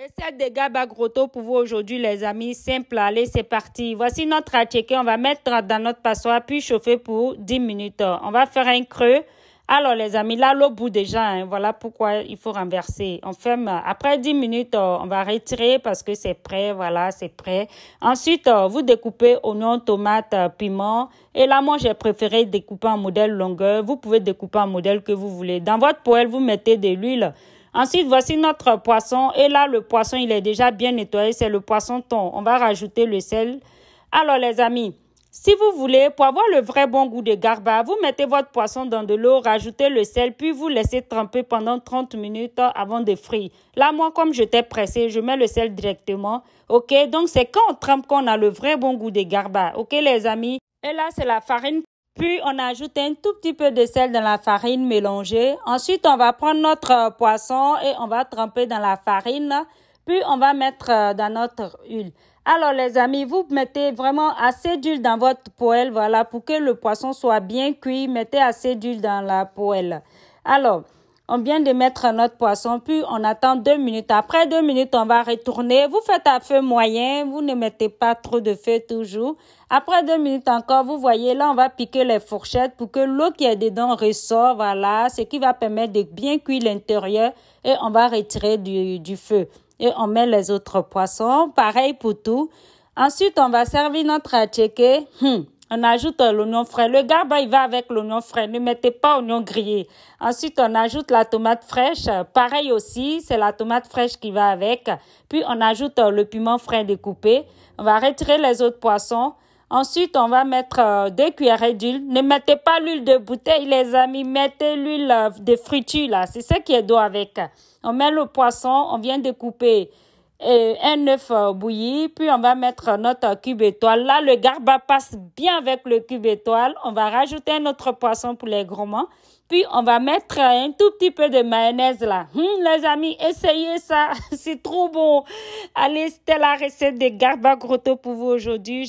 Recette de gaba grotto pour vous aujourd'hui les amis, simple, allez c'est parti. Voici notre attiéké, on va mettre dans notre passoire puis chauffer pour 10 minutes. On va faire un creux. Alors les amis, là l'eau bout déjà, voilà pourquoi il faut renverser. On ferme, après 10 minutes, on va retirer parce que c'est prêt, voilà c'est prêt. Ensuite, vous découpez oignons, tomates, piment. Et là moi j'ai préféré découper en modèle longueur, vous pouvez découper en modèle que vous voulez. Dans votre poêle, vous mettez de l'huile. Ensuite, voici notre poisson. Et là, le poisson, il est déjà bien nettoyé. C'est le poisson thon. On va rajouter le sel. Alors, les amis, si vous voulez, pour avoir le vrai bon goût de garba, vous mettez votre poisson dans de l'eau, rajoutez le sel, puis vous laissez tremper pendant 30 minutes avant de frire. Là, moi, comme j'étais pressée, je mets le sel directement. OK? Donc, c'est quand on trempe qu'on a le vrai bon goût de garba. OK, les amis? Et là, c'est la farine. Puis, on ajoute un tout petit peu de sel dans la farine mélangée. Ensuite, on va prendre notre poisson et on va tremper dans la farine. Puis, on va mettre dans notre huile. Alors, les amis, vous mettez vraiment assez d'huile dans votre poêle, voilà, pour que le poisson soit bien cuit. Mettez assez d'huile dans la poêle. Alors, on vient de mettre notre poisson, puis on attend 2 minutes. Après 2 minutes, on va retourner. Vous faites à feu moyen, vous ne mettez pas trop de feu toujours. Après 2 minutes encore, vous voyez, là, on va piquer les fourchettes pour que l'eau qui est dedans ressort, voilà, ce qui va permettre de bien cuire l'intérieur et on va retirer du feu. Et on met les autres poissons, pareil pour tout. Ensuite, on va servir notre attiéké. On ajoute l'oignon frais. Le garba, il va avec l'oignon frais. Ne mettez pas oignon grillé. Ensuite, on ajoute la tomate fraîche. Pareil aussi, c'est la tomate fraîche qui va avec. Puis, on ajoute le piment frais découpé. On va retirer les autres poissons. Ensuite, on va mettre 2 cuillerées d'huile. Ne mettez pas l'huile de bouteille, les amis. Mettez l'huile de friture, là. C'est ça qui est doux avec. On met le poisson. On vient de couper un œuf bouilli, puis on va mettre notre cube étoile. Là, le garba passe bien avec le cube étoile. On va rajouter un autre poisson pour les gourmands. Puis, on va mettre un tout petit peu de mayonnaise là. Les amis, essayez ça. C'est trop bon. Allez, c'était la recette de garba grotto pour vous aujourd'hui.